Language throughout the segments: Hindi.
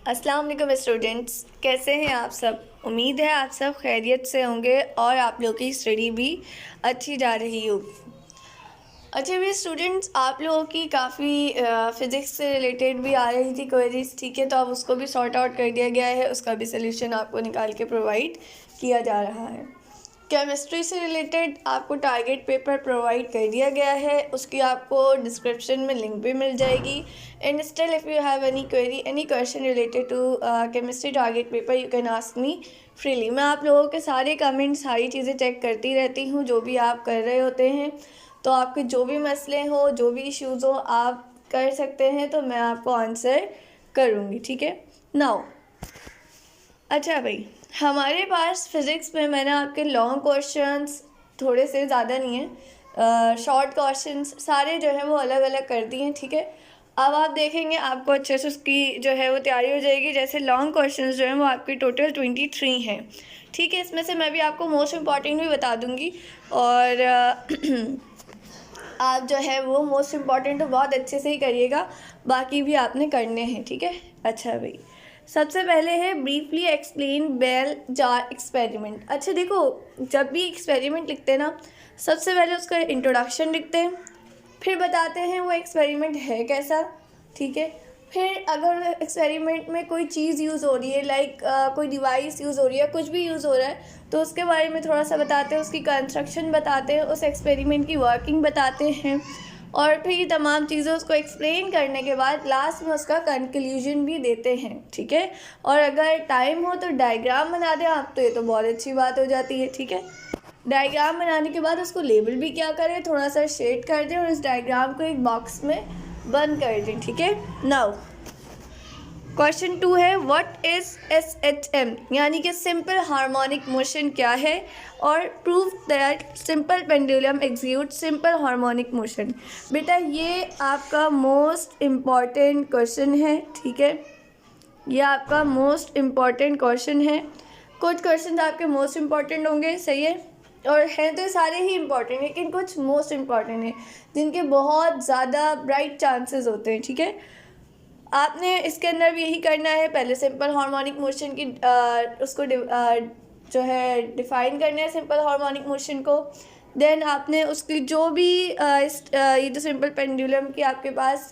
अस्सलाम वालेकुम स्टूडेंट्स, कैसे हैं आप सब। उम्मीद है आप सब खैरियत से होंगे और आप लोग की स्टडी भी अच्छी जा रही होगी। अच्छा भी स्टूडेंट्स, आप लोगों की काफ़ी फ़िज़िक्स से रिलेटेड भी आ रही थी क्वेरीज, ठीक है, तो अब उसको भी सॉर्ट आउट कर दिया गया है, उसका भी सल्यूशन आपको निकाल के प्रोवाइड किया जा रहा है। केमिस्ट्री से रिलेटेड आपको टारगेट पेपर प्रोवाइड कर दिया गया है, उसकी आपको डिस्क्रिप्शन में लिंक भी मिल जाएगी। And still if you have any query, any question related to chemistry target paper, you can ask me freely. मैं आप लोगों के सारे कमेंट, सारी चीज़ें चेक करती रहती हूँ, जो भी आप कर रहे होते हैं। तो आपके जो भी मसले हो, जो भी इश्यूज़ हो, आप कर सकते हैं, तो मैं आपको आंसर करूँगी, ठीक है। नाउ अच्छा भाई, हमारे पास फिज़िक्स में मैंने आपके लॉन्ग क्वेश्चंस थोड़े से ज़्यादा नहीं है, शॉर्ट क्वेश्चंस सारे जो है वो अलग अलग कर दिए हैं, ठीक है। अब आप देखेंगे आपको अच्छे से उसकी जो है वो तैयारी हो जाएगी। जैसे लॉन्ग क्वेश्चंस जो हैं वो आपकी टोटल 23 हैं, ठीक है। इसमें से मैं भी आपको मोस्ट इम्पॉर्टेंट भी बता दूँगी और आप जो है वो मोस्ट इम्पॉर्टेंट तो बहुत अच्छे से ही करिएगा, बाकी भी आपने करने हैं, ठीक है। अच्छा भाई, सबसे पहले है briefly explain bell jar experiment. अच्छा देखो, जब भी एक्सपेरिमेंट लिखते हैं ना, सबसे पहले उसका इंट्रोडक्शन लिखते हैं, फिर बताते हैं वो एक्सपेरिमेंट है कैसा, ठीक है। फिर अगर एक्सपेरिमेंट में कोई चीज़ यूज़ हो रही है, लाइक कोई डिवाइस यूज़ हो रही है, कुछ भी यूज़ हो रहा है, तो उसके बारे में थोड़ा सा बताते हैं, उसकी कंस्ट्रक्शन बताते हैं, उस एक्सपेरिमेंट की वर्किंग बताते हैं, और फिर ये तमाम चीज़ें उसको एक्सप्लेन करने के बाद लास्ट में उसका कंक्लूजन भी देते हैं, ठीक है। और अगर टाइम हो तो डायग्राम बना दें आप, तो ये तो बहुत अच्छी बात हो जाती है, ठीक है। डायग्राम बनाने के बाद उसको लेबल भी क्या करें, थोड़ा सा शेड कर दें और इस डायग्राम को एक बॉक्स में बंद कर दें, ठीक है। नाउ क्वेश्चन 2 है, व्हाट इज SHM, यानी कि सिंपल हार्मोनिक मोशन क्या है, और prove that simple pendulum execute simple harmonic motion. बेटा ये आपका मोस्ट इम्पॉर्टेंट क्वेश्चन है, ठीक है। ये आपका मोस्ट इम्पॉर्टेंट क्वेश्चन है। कुछ क्वेश्चन आपके मोस्ट इम्पॉर्टेंट होंगे, सही है, और हैं तो सारे ही इम्पॉर्टेंट, लेकिन कुछ मोस्ट इम्पॉर्टेंट हैं जिनके बहुत ज़्यादा ब्राइट चांसेस होते हैं, ठीक है। आपने इसके अंदर भी यही करना है, पहले सिंपल हार्मोनिक मोशन की उसको जो है डिफ़ाइन करना है, सिंपल हार्मोनिक मोशन को। देन आपने उसकी जो भी ये जो सिंपल पेंडुलम की आपके पास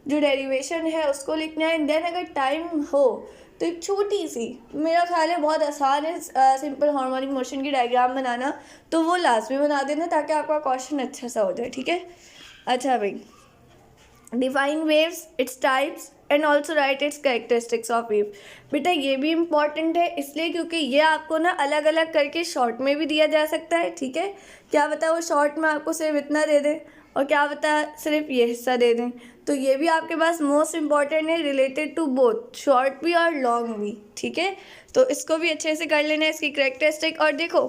जो डेरिवेशन है उसको लिखना है। देन अगर टाइम हो तो एक छोटी सी, मेरा ख्याल है बहुत आसान है सिंपल हार्मोनिक मोशन की डायग्राम बनाना, तो वो लाजमी बना देना ताकि आपका क्वेश्चन अच्छा सा हो जाए, ठीक है। अच्छा भाई, define waves, its types and also write its characteristics of wave. बेटा ये भी इम्पॉर्टेंट है, इसलिए क्योंकि ये आपको ना अलग अलग करके शॉर्ट में भी दिया जा सकता है, ठीक है। क्या पता वो शॉर्ट में आपको सिर्फ इतना दे दें, और क्या पता सिर्फ ये हिस्सा दे दें, तो ये भी आपके पास मोस्ट इम्पॉर्टेंट है, रिलेटेड टू बोथ शॉर्ट भी और लॉन्ग भी, ठीक है। तो इसको भी अच्छे से कर लेना है, इसकी कैरेक्टरिस्टिक। और देखो,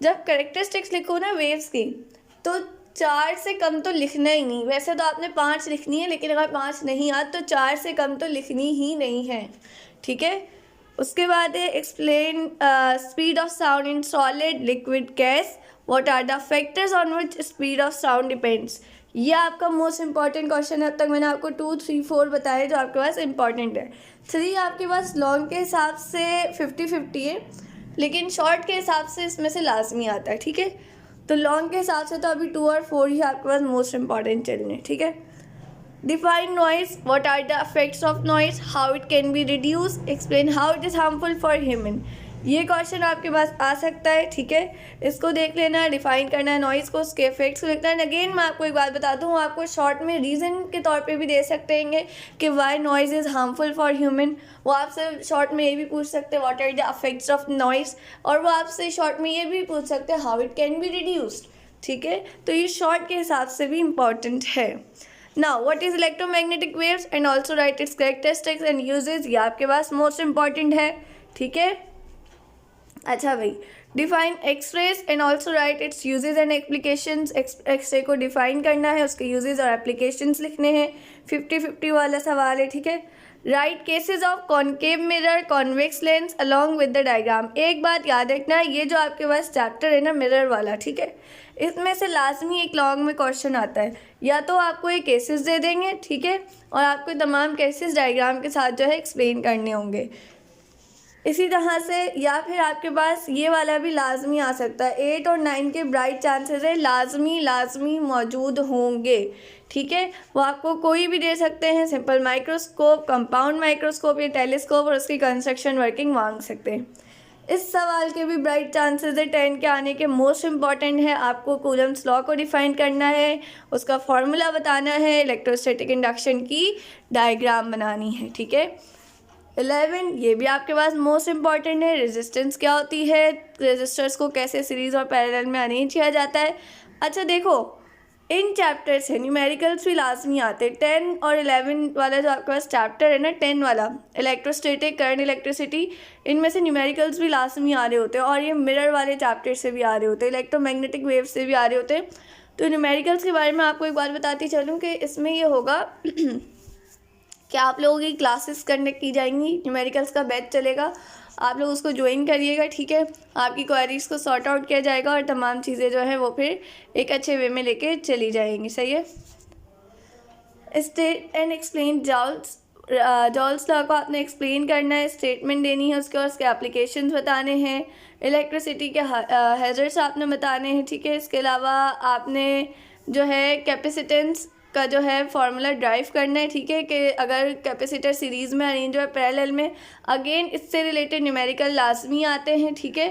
जब कैरेक्टरिस्टिक्स लिखो ना वेव्स की, तो 4 से कम तो लिखना ही नहीं। वैसे तो आपने 5 लिखनी है, लेकिन अगर 5 नहीं आती तो 4 से कम तो लिखनी ही नहीं है, ठीक है। उसके बाद है explain speed of sound in solid liquid gas, what are the factors on which speed of sound depends. ये आपका मोस्ट इंपॉर्टेंट क्वेश्चन है। अब तक मैंने आपको 2, 3, 4 बताए जो आपके पास इंपॉर्टेंट है। 3 आपके पास लॉन्ग के हिसाब से 50-50 है, लेकिन शॉर्ट के हिसाब से इसमें से लाजमी आता है, ठीक है। तो लॉन्ग के हिसाब से तो अभी 2 और 4 ही आपके पास मोस्ट इंपॉर्टेंट चलने, ठीक है। Define noise, what are the effects of noise, how it can be reduce, explain how it is harmful for human. ये क्वेश्चन आपके पास आ सकता है, ठीक है। इसको देख लेना है, डिफाइन करना है नॉइज़ को, उसके इफेक्ट्स को लिखना है। अगेन मैं आपको एक बात बता दूँ, आपको शॉर्ट में रीज़न के तौर पे भी दे सकते हैं कि why noise is harmful for human. वो आपसे शॉर्ट में ये भी पूछ सकते हैं what are the effects of noise, और वो आपसे शॉर्ट में ये भी पूछ सकते हैं how it can be reduced, ठीक है। तो ये शॉर्ट के हिसाब से भी इम्पॉर्टेंट है। Now what is electromagnetic waves and also write its characteristics and usages, ये आपके पास मोस्ट इंपॉर्टेंट है, ठीक है। अच्छा भाई, define X rays and also write its usages and applications. X ray को डिफाइन करना है, उसके यूजेज और एप्लीकेशंस लिखने हैं। 50-50 वाला सवाल है, ठीक है। Right cases of concave mirror, convex lens along with the diagram. एक बात याद रखना, ये जो आपके पास चैप्टर है ना मिरर वाला, ठीक है, इसमें से लाजमी एक लॉन्ग में क्वेश्चन आता है, या तो आपको ये केसेस दे देंगे, ठीक है, और आपको तमाम केसेस डायग्राम के साथ जो है एक्सप्लेन करने होंगे। इसी तरह से या फिर आपके पास ये वाला भी लाजमी आ सकता है, 8 और 9 के ब्राइट चांसेस है लाजमी मौजूद होंगे, ठीक है। वो आपको कोई भी दे सकते हैं, सिंपल माइक्रोस्कोप, कंपाउंड माइक्रोस्कोप या टेलीस्कोप, और उसकी कंस्ट्रक्शन वर्किंग मांग सकते हैं। इस सवाल के भी ब्राइट चांसेस है 10 के आने के। मोस्ट इम्पॉर्टेंट है, आपको कूलम्स लॉ को डिफाइन करना है, उसका फॉर्मूला बताना है, इलेक्ट्रोस्टैटिक इंडक्शन की डायग्राम बनानी है, ठीक है। 11 ये भी आपके पास मोस्ट इम्पॉर्टेंट है, रेजिस्टेंस क्या होती है, रेजिस्टर्स को कैसे सीरीज़ और पैरेलल में अरेंज किया जाता है। अच्छा देखो, इन चैप्टर से न्यूमेरिकल्स भी लाजमी आते हैं। 10 और 11 वाला जो आपके पास चैप्टर है ना, 10 वाला इलेक्ट्रोस्टैटिक, करंट, इलेक्ट्रिसिटी, इनमें से न्यूमेरिकल्स भी लाजमी आ रहे होते हैं, और ये मिरर वाले चैप्टर से भी आ रहे होते हैं, इलेक्ट्रोमैग्नेटिक वेव से भी आ रहे होते हैं। तो न्यूमेरिकल्स के बारे में आपको एक बात बताती चलूँ कि इसमें ये होगा कि आप लोगों की क्लासेस कंडक्ट की जाएंगी, न्यूमेरिकल्स का बैच चलेगा, आप लोग उसको ज्वाइन करिएगा, ठीक है। आपकी क्वेरीज को सॉर्ट आउट किया जाएगा और तमाम चीज़ें जो है वो फिर एक अच्छे वे में लेके चली जाएंगी, सही है। State and explain joules law को आपने एक्सप्लेन करना है, स्टेटमेंट देनी है उसके, और उसके एप्लीकेशंस बताने हैं, इलेक्ट्रिसिटी के हैजर्ड्स आपने बताने हैं, ठीक है। इसके अलावा आपने जो है कैपेसिटेंस का जो है फॉर्मूला ड्राइव करना है, ठीक है, कि अगर कैपेसिटर सीरीज़ में अरेंज हो पैरेलल में, अगेन इससे रिलेटेड न्यूमेरिकल लाजमी आते हैं, ठीक है।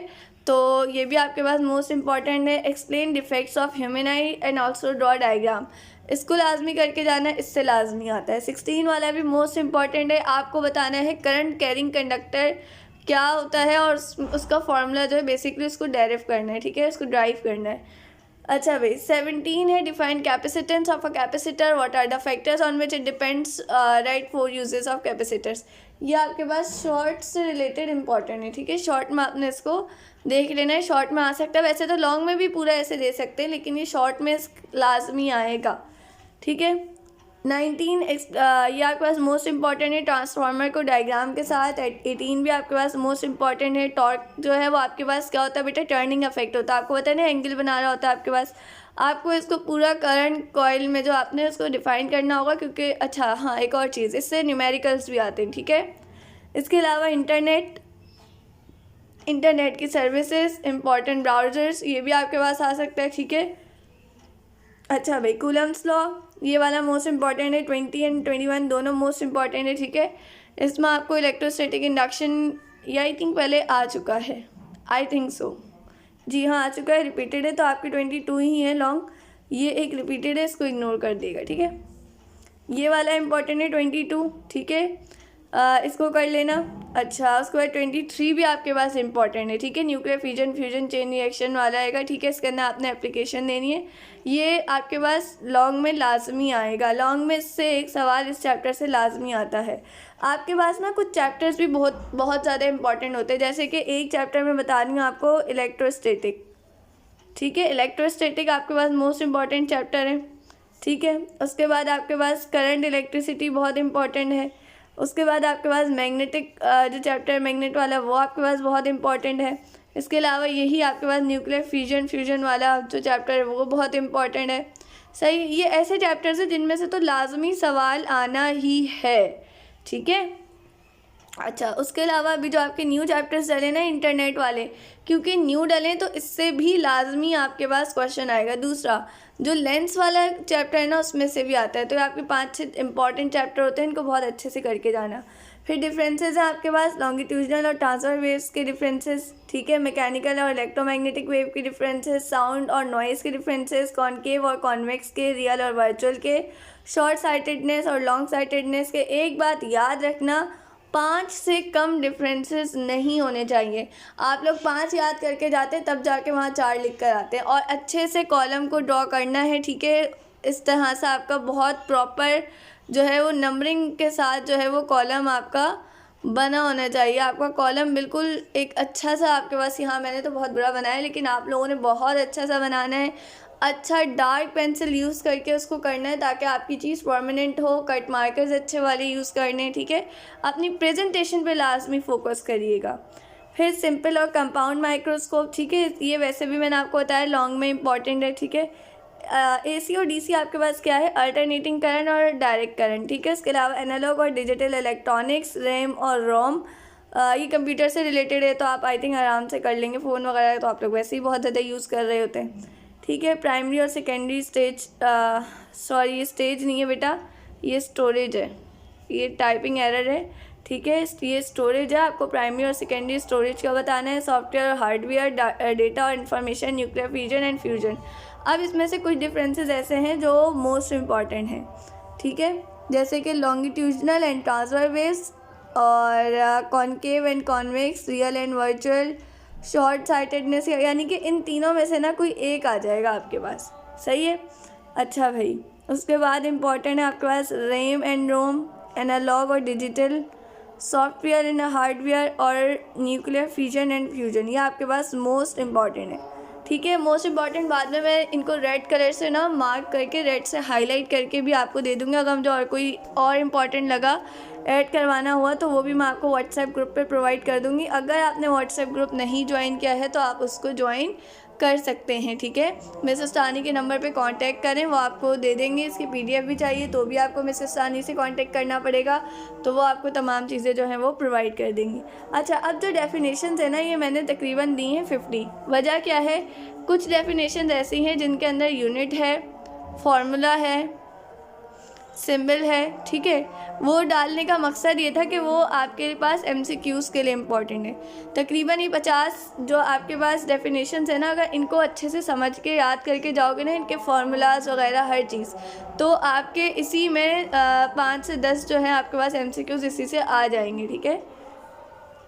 तो ये भी आपके पास मोस्ट इंपॉर्टेंट है। Explain defects of human I and also draw diagram, इसको लाजमी करके जाना है, इससे लाजमी आता है। 16 वाला भी मोस्ट इंपॉर्टेंट है, आपको बताना है करंट कैरिंग कंडक्टर क्या होता है, और उसका फॉर्मूला जो है बेसिकली उसको डायरेक्ट करना है, ठीक है, उसको ड्राइव करना है। अच्छा भाई 17 है, define capacitance of a capacitor, what are the factors on which it depends, write 4 uses of capacitors. ये आपके पास शॉर्ट से रिलेटेड इंपॉर्टेंट है, ठीक है, शॉर्ट में आपने इसको देख लेना है, शॉर्ट में आ सकता है, वैसे तो लॉन्ग में भी पूरा ऐसे दे सकते हैं, लेकिन ये शॉर्ट में लाजमी आएगा, ठीक है। 19 ये आपके पास मोस्ट इंपॉर्टेंट है, ट्रांसफार्मर को डायग्राम के साथ। 18 भी आपके पास मोस्ट इंपॉर्टेंट है, टॉर्क जो है वो आपके पास क्या होता है बेटा, टर्निंग इफेक्ट होता है, आपको पता है ना, एंगल बना रहा होता है आपके पास, आपको इसको पूरा करंट कॉइल में जो आपने उसको डिफाइन करना होगा, क्योंकि अच्छा हाँ एक और चीज़, इससे न्यूमेरिकल्स भी आते हैं, ठीक है। इसके अलावा इंटरनेट की सर्विसेज, इंपॉर्टेंट ब्राउज़र्स, ये भी आपके पास आ सकता है, ठीक है। अच्छा भाई कूलम्स लॉ, ये वाला मोस्ट इंपॉर्टेंट है, 20 एंड 21 दोनों मोस्ट इंपॉर्टेंट है, ठीक है। इसमें आपको इलेक्ट्रोस्टैटिक इंडक्शन ये आई थिंक पहले आ चुका है, आई थिंक सो, जी हाँ आ चुका है, रिपीटेड है, तो आपकी 22 ही है लॉन्ग, ये एक रिपीटेड है, इसको इग्नोर कर देगा, ठीक है। ये वाला इंपॉर्टेंट है 22, ठीक है, इसको कर लेना। अच्छा उसके बाद 23 भी आपके पास इंपॉर्टेंट है, ठीक है, न्यूक्लियर फ्यूजन चेन रिएक्शन वाला आएगा, ठीक है, इसके अंदर आपने एप्लीकेशन देनी है, ये आपके पास लॉन्ग में लाजमी आएगा, लॉन्ग में इससे एक सवाल इस चैप्टर से लाजमी आता है। आपके पास ना कुछ चैप्टर्स भी बहुत ज़्यादा इंपॉर्टेंट होते हैं, जैसे कि एक चैप्टर में बता रही हूँ आपको इलेक्ट्रोस्टैटिक, ठीक है, इलेक्ट्रोस्टैटिक आपके पास मोस्ट इंपॉर्टेंट चैप्टर है, ठीक है। उसके बाद आपके पास करंट इलेक्ट्रिसिटी बहुत इंपॉर्टेंट है। उसके बाद आपके पास मैग्नेटिक जो चैप्टर मैग्नेट वाला वो आपके पास बहुत इंपॉर्टेंट है। इसके अलावा यही आपके पास न्यूक्लियर फ्यूजन वाला जो चैप्टर है वो बहुत इंपॉर्टेंट है, सही। ये ऐसे चैप्टर्स हैं जिनमें से तो लाजमी सवाल आना ही है, ठीक है। अच्छा उसके अलावा अभी जो आपके न्यू चैप्टर्स डले ना इंटरनेट वाले, क्योंकि न्यू डलें तो इससे भी लाजमी आपके पास क्वेश्चन आएगा। दूसरा जो लेंस वाला चैप्टर है ना उसमें से भी आता है, तो आपके 5-6 इंपॉर्टेंट चैप्टर होते हैं, इनको बहुत अच्छे से करके जाना। फिर डिफरेंसेस हैं आपके पास लॉन्गिट्यूडनल और ट्रांसफर वेव्स के डिफरेंसेस, ठीक है, मैकेनिकल और इलेक्ट्रोमैग्नेटिक वेव के डिफरेंसेस, साउंड और नॉइज़ के डिफरेंसेस, कॉनकेव और कॉन्वेक्स के, रियल और वर्चुअल के, शॉर्ट साइटेडनेस और लॉन्ग साइटेडनेस के। एक बात याद रखना, 5 से कम डिफरेंसेस नहीं होने चाहिए। आप लोग 5 याद करके जाते हैं तब जाके वहाँ 4 लिख कर आते हैं, और अच्छे से कॉलम को ड्रॉ करना है, ठीक है। इस तरह से आपका बहुत प्रॉपर जो है वो नंबरिंग के साथ जो है वो कॉलम आपका बना होना चाहिए। आपका कॉलम बिल्कुल एक अच्छा सा आपके पास, यहाँ मैंने तो बहुत बुरा बनाया है, लेकिन आप लोगों ने बहुत अच्छा सा बनाना है। अच्छा डार्क पेंसिल यूज़ करके उसको करना है ताकि आपकी चीज़ परमानेंट हो। कट मार्कर्स अच्छे वाले यूज़ करने हैं, ठीक है। अपनी प्रेजेंटेशन पे लाजमी फोकस करिएगा। फिर सिंपल और कंपाउंड माइक्रोस्कोप, ठीक है, ये वैसे भी मैंने आपको बताया लॉन्ग में इंपॉर्टेंट है, ठीक है। AC और DC आपके पास क्या है, अल्टरनेटिंग करंट और डायरेक्ट करंट, ठीक है। इसके अलावा एनालॉग और डिजिटल इलेक्ट्रॉनिक्स, रैम और रोम, ये कंप्यूटर से रिलेटेड है तो आप आई थिंक आराम से कर लेंगे। फ़ोन वगैरह तो आप लोग वैसे ही बहुत ज़्यादा यूज़ कर रहे होते हैं, ठीक है। प्राइमरी और सेकेंडरी स्टेज, सॉरी ये स्टेज नहीं है बेटा, ये स्टोरेज है, ये टाइपिंग एरर है, ठीक है। ये स्टोरेज है, आपको प्राइमरी और सेकेंडरी स्टोरेज का बताना है। सॉफ्टवेयर और हार्डवेयर, डेटा और information, nuclear fusion and fusion. अब इसमें से कुछ डिफरेंसेस ऐसे हैं जो मोस्ट इम्पॉर्टेंट हैं, ठीक है, जैसे कि लॉन्गिट्यूजनल एंड ट्रांसफर वेव्स और concave and convex, real and virtual, short sightedness, यानी कि इन तीनों में से ना कोई एक आ जाएगा आपके पास, सही है। अच्छा भाई, उसके बाद इम्पॉर्टेंट है आपके पास रैम एंड रोम, एनालॉग और डिजिटल, सॉफ्टवेयर एंड हार्डवेयर और न्यूक्लियर फ्यूजन एंड फ्यूजन, ये आपके पास मोस्ट इम्पॉर्टेंट है, ठीक है। मोस्ट इम्पॉर्टेंट बाद में मैं इनको रेड कलर से ना मार्क करके, रेड से हाईलाइट करके भी आपको दे दूँगी। अगर मुझे और कोई और इम्पॉर्टेंट लगा ऐड करवाना हुआ तो वो भी मैं आपको व्हाट्सएप ग्रुप पे प्रोवाइड कर दूँगी। अगर आपने व्हाट्सएप ग्रुप नहीं ज्वाइन किया है तो आप उसको ज्वाइन कर सकते हैं, ठीक है। मिसेस सानी के नंबर पे कांटेक्ट करें, वो आपको दे देंगे। इसकी PDF भी चाहिए तो भी आपको मिसेस सानी से कांटेक्ट करना पड़ेगा, तो वो आपको तमाम चीज़ें जो हैं वो प्रोवाइड कर देंगी। अच्छा, अब जो डेफिनेशंस है ना, ये मैंने तकरीबन दी हैं 50। वजह क्या है, कुछ डेफिनेशंस ऐसी हैं जिनके अंदर यूनिट है, फार्मूला है, सिंबल है, ठीक है। वो डालने का मकसद ये था कि वो आपके पास MCQs के लिए इम्पॉर्टेंट है। तकरीबन ये 50 जो आपके पास डेफिनेशंस है ना, अगर इनको अच्छे से समझ के याद करके जाओगे ना, इनके फार्मूलाज वगैरह हर चीज़, तो आपके इसी में 5 से 10 जो है आपके पास MCQs इसी से आ जाएंगे, ठीक है।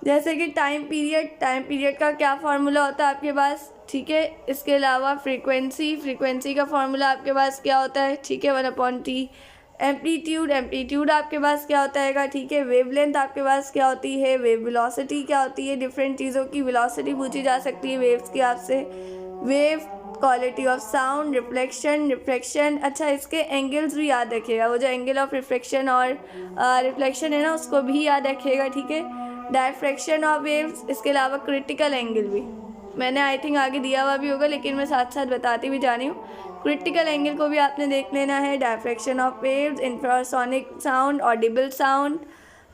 जैसे कि टाइम पीरियड का क्या फार्मूला होता है आपके पास, ठीक है। इसके अलावा फ्रीक्वेंसी का फार्मूला आपके पास क्या होता है, ठीक है, 1/T। एम्पलीट्यूड आपके पास क्या होता है, ठीक है। वेवलेंथ आपके पास क्या होती है, वेव वेलोसिटी क्या होती है, डिफरेंट चीज़ों की वेलोसिटी पूछी जा सकती है वेव्स की आपसे। Wave quality of sound, reflection. अच्छा, इसके एंगल्स भी याद रखिएगा, वो जो एंगल ऑफ रिफ्लेक्शन और रिफ्लेक्शन है ना, उसको भी याद रखिएगा, ठीक है। डायफ्रैक्शन ऑफ वेव्स, इसके अलावा क्रिटिकल एंगल भी मैंने आई थिंक आगे दिया हुआ भी होगा, लेकिन मैं साथ साथ बताती भी जा रही हूँ। क्रिटिकल एंगल को भी आपने देख लेना है। Diffraction of waves, infrasonic sound, audible sound,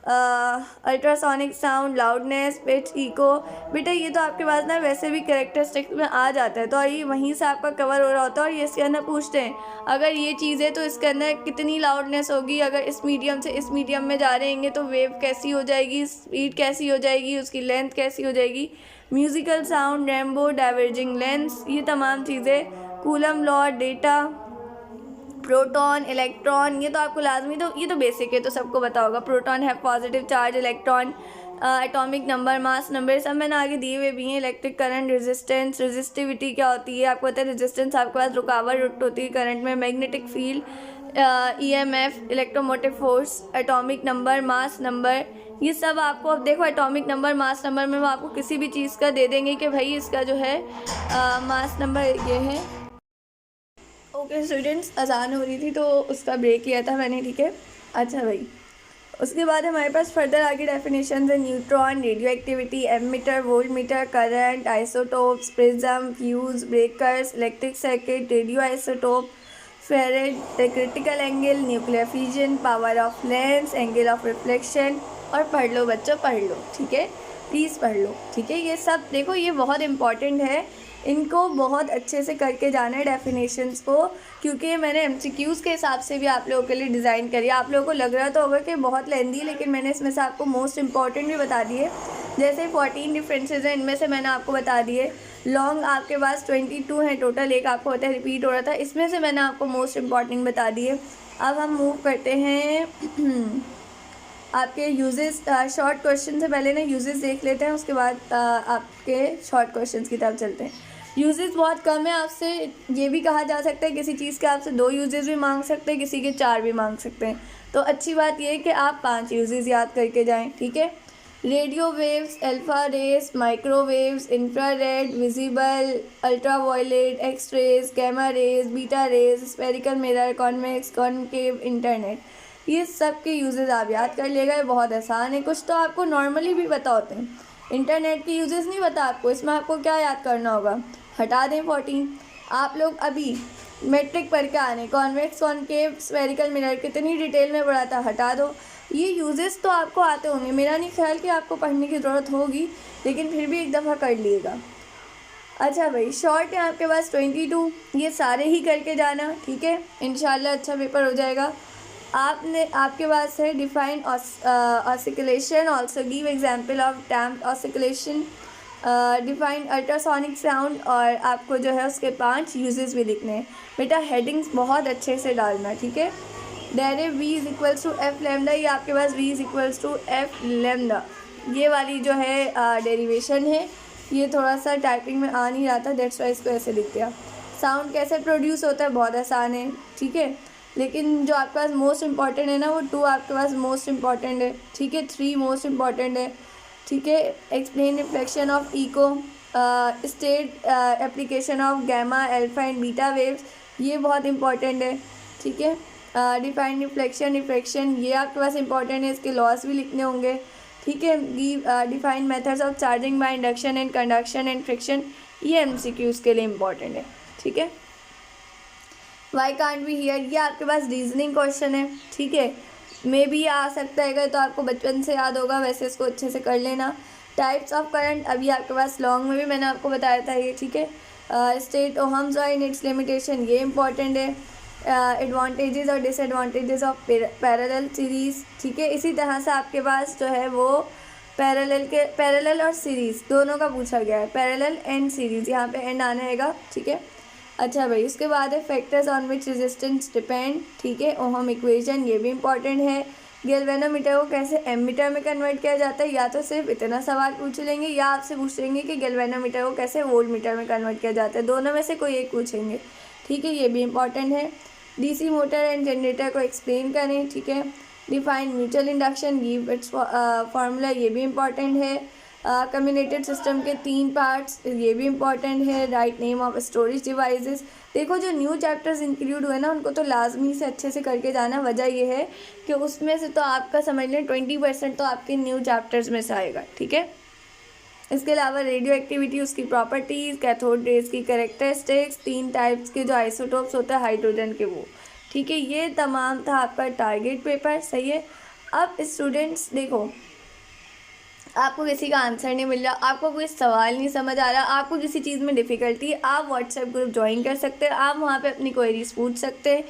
ultrasonic sound, loudness, pitch, echo. बेटा ये तो आपके पास ना वैसे भी कैरेक्टरिस्टिक्स में आ जाता है, तो ये वहीं से आपका कवर हो रहा होता है। और ये इसके अंदर पूछते हैं अगर ये चीज़ है तो इसके अंदर कितनी लाउडनेस होगी, अगर इस मीडियम से इस मीडियम में जा रहे हैं तो वेव कैसी हो जाएगी, स्पीड कैसी हो जाएगी, उसकी लेंथ कैसी हो जाएगी। Musical sound, rainbow, diverging lens, ये तमाम चीज़ें। Coulomb law, data, proton, electron, ये तो आपको लाजमी, तो ये तो बेसिक है, तो सबको पता होगा। प्रोटॉन है positive charge, electron atomic number, mass number, सब मैंने आगे दिए हुए भी हैं। इलेक्ट्रिक करंट, रेजिस्टेंस, रेजिस्टिविटी क्या होती है आपको पता है। रेजिस्टेंस आपके पास रुकावट होती है करंट में। Magnetic field, EMF, electromotive force, atomic number, mass number, ये सब आपको, अब देखो एटॉमिक नंबर, मास नंबर में वो आपको किसी भी चीज़ का दे देंगे कि भाई इसका जो है मास नंबर ये है। ओके स्टूडेंट्स, अजान हो रही थी तो उसका ब्रेक लिया था मैंने, ठीक है। अच्छा भाई, उसके बाद हमारे पास फर्दर आगे डेफिनेशन है। Neutron, radioactivity, ammeter, voltmeter, current, isotopes, prism, fuse, breakers, electric circuit, radioisotope, farad, critical angle, nuclear fusion, power of lens, angle of reflection. और पढ़ लो बच्चों, पढ़ लो, ठीक है, प्लीज़ पढ़ लो, ठीक है। ये सब देखो, ये बहुत इंपॉर्टेंट है, इनको बहुत अच्छे से करके जाना है डेफिनेशंस को, क्योंकि मैंने MCQs के हिसाब से भी आप लोगों के लिए डिज़ाइन करी है। आप लोगों को लग रहा तो होगा कि बहुत लेंदी है, लेकिन मैंने इसमें से आपको मोस्ट इंपॉर्टेंट भी बता दिए। जैसे 14 डिफरेंसेज हैं, इनमें से मैंने आपको बता दिए। लॉन्ग आपके पास 22 हैं टोटल, एक आपको होता है रिपीट हो रहा था, इसमें से मैंने आपको मोस्ट इंपॉर्टेंट बता दिए। अब हम मूव करते हैं आपके यूजेस। शॉर्ट क्वेश्चन से पहले ना यूजेस देख लेते हैं, उसके बाद आपके शॉर्ट क्वेश्चंस की तरफ चलते हैं। यूजेस बहुत कम है, आपसे ये भी कहा जा सकता है किसी चीज़ के आपसे 2 यूजेस भी मांग सकते हैं, किसी के 4 भी मांग सकते हैं। तो अच्छी बात यह है कि आप 5 यूजेस याद करके जाएं, ठीक है। Radio waves, alpha rays, microwaves, infrared, visible, ultraviolet, X rays, gamma rays, beta rays, spherical mirror, convex, concave, internet, ये सब के यूजेस आप याद कर लेगा। ये बहुत आसान है, कुछ तो आपको नॉर्मली भी पता होते हैं। इंटरनेट के यूजेस नहीं पता आपको, इसमें आपको क्या याद करना होगा, हटा दें 14। आप लोग अभी मैट्रिक पढ़ के आने, कॉन्वेक्स, कॉनकेव, स्फेरिकल मिरर कितनी डिटेल में पढ़ा था, हटा दो। ये यूजेस तो आपको आते होंगे, मेरा नहीं ख्याल कि आपको पढ़ने की ज़रूरत होगी, लेकिन फिर भी एक दफ़ा कर लिएगा। अच्छा भाई, शॉर्ट है आपके पास 22, ये सारे ही करके जाना, ठीक है, इंशाल्लाह अच्छा पेपर हो जाएगा। आपके पास है define oscillation, also give example of damped oscillation, define ultrasonic sound, और आपको जो है उसके 5 यूजेस भी लिखने हैं। बेटा हेडिंग्स बहुत अच्छे से डालना, ठीक है। Derive v is equals to F lambda, ये आपके पास v is equals to F lambda, ये वाली जो है डेरिवेशन है। ये थोड़ा सा टाइपिंग में आ नहीं रहा था, दैट्स वाई इसको ऐसे लिख दिया। साउंड कैसे प्रोड्यूस होता है, बहुत आसान है, ठीक है, लेकिन जो आपके पास मोस्ट इंपॉर्टेंट है ना, वो 2 आपके पास मोस्ट इंपॉर्टेंट है, ठीक है, 3 मोस्ट इंपॉर्टेंट है, ठीक है। Explain reflection of echo, state application of gamma, alpha and beta waves, ये बहुत इंपॉर्टेंट है, ठीक है। डिफाइन रिफ्लेक्शन, रिफ्रैक्शन, ये आपके पास इंपॉर्टेंट है, इसके लॉस भी लिखने होंगे, ठीक है। Define methods of charging by induction and conduction and friction, ये एमसीक्यूज के लिए इंपॉर्टेंट है, ठीक है। वाई कांट बी हियर, ये आपके पास रीजनिंग क्वेश्चन है, ठीक है, मे भी आ सकता है, तो आपको बचपन से याद होगा, वैसे इसको अच्छे से कर लेना। टाइप्स ऑफ करंट, अभी आपके पास लॉन्ग में भी मैंने आपको बताया था ये, ठीक है। State Ohm's law and its limitation, ये इंपॉर्टेंट है। एडवांटेजेस और डिसएडवांटेजेस ऑफ पैरेलल सीरीज़, ठीक है। इसी तरह से आपके पास जो है वो पैरेलल और सीरीज़ दोनों का पूछा गया है, पैरेलल एंड सीरीज़, यहाँ पे एंड आना हैगा, ठीक है। अच्छा भाई, उसके बाद है factors on which resistance depend, ठीक है, ओहम इक्वेशन, ये भी इंपॉर्टेंट है। गैल्वेनोमीटर को कैसे एमीटर में कन्वर्ट किया जाता है, या तो सिर्फ इतना सवाल पूछ लेंगे, या आपसे पूछ लेंगे कि गैल्वेनोमीटर को कैसे वोल्टमीटर में कन्वर्ट किया जाता है, दोनों में से कोई एक पूछेंगे, ठीक है, ये भी इंपॉर्टेंट है। डीसी मोटर एंड जनरेटर को एक्सप्लेन करें, ठीक है। Define mutual induction, give its formula, ये भी इंपॉर्टेंट है। कम्युनिकेटेड सिस्टम के 3 पार्ट्स, ये भी इंपॉर्टेंट है। Write name of storage devices, देखो जो न्यू चैप्टर्स इंक्लूड हुए ना, उनको तो लाजमी से अच्छे से करके जाना। वजह ये है कि उसमें से तो आपका समझ लें 20% तो आपके न्यू चैप्टर्स में से आएगा, ठीक है। इसके अलावा रेडियो एक्टिविटी, उसकी प्रॉपर्टीज़, कैथोड रेज की कैरेक्टरिस्टिक्स, 3 टाइप्स के जो आइसोटोप्स होता है हाइड्रोजन के, वो, ठीक है। ये तमाम था आपका टारगेट पेपर, सही है। अब स्टूडेंट्स देखो, आपको किसी का आंसर नहीं मिल रहा, आपको कोई सवाल नहीं समझ आ रहा, आपको किसी चीज़ में डिफ़िकल्टी, आप व्हाट्सएप ग्रुप ज्वाइन कर सकते हैं, आप वहाँ पे अपनी क्वेरीज पूछ सकते हैं।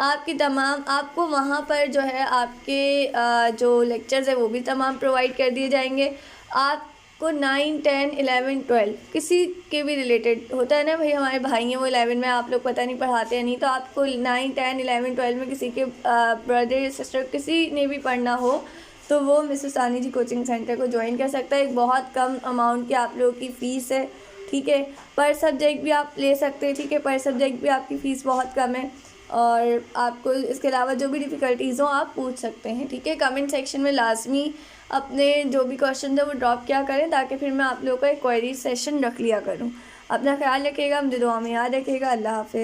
आपकी तमाम, आपको वहाँ पर जो है आपके जो लेक्चर्स है वो भी तमाम प्रोवाइड कर दिए जाएंगे। आपको 9, 10, 11, 12 किसी के भी रिलेटेड होता है ना भाई, हमारे भाई हैं वो 11 में, आप लोग पता नहीं पढ़ाते हैं नहीं, तो आपको 9, 10, 11, 12 में किसी के ब्रदर सिस्टर किसी ने भी पढ़ना हो तो वो मिसेस सानी जी कोचिंग सेंटर को ज्वाइन कर सकता है। एक बहुत कम अमाउंट की आप लोगों की फ़ीस है, ठीक है। पर सब्जेक्ट भी आप ले सकते हैं, ठीक है, पर सब्जेक्ट भी आपकी फ़ीस बहुत कम है, और आपको इसके अलावा जो भी डिफ़िकल्टीज़ हो आप पूछ सकते हैं, ठीक है। कमेंट सेक्शन में लाजमी अपने जो भी क्वेश्चन है वो ड्रॉप किया करें, ताकि फिर मैं आप लोगों का एक क्वेरी सेशन रख लिया करूँ। अपना ख्याल रखिएगा, मुझे दुआ में याद रखिएगा। अल्लाह हाफ़िज़।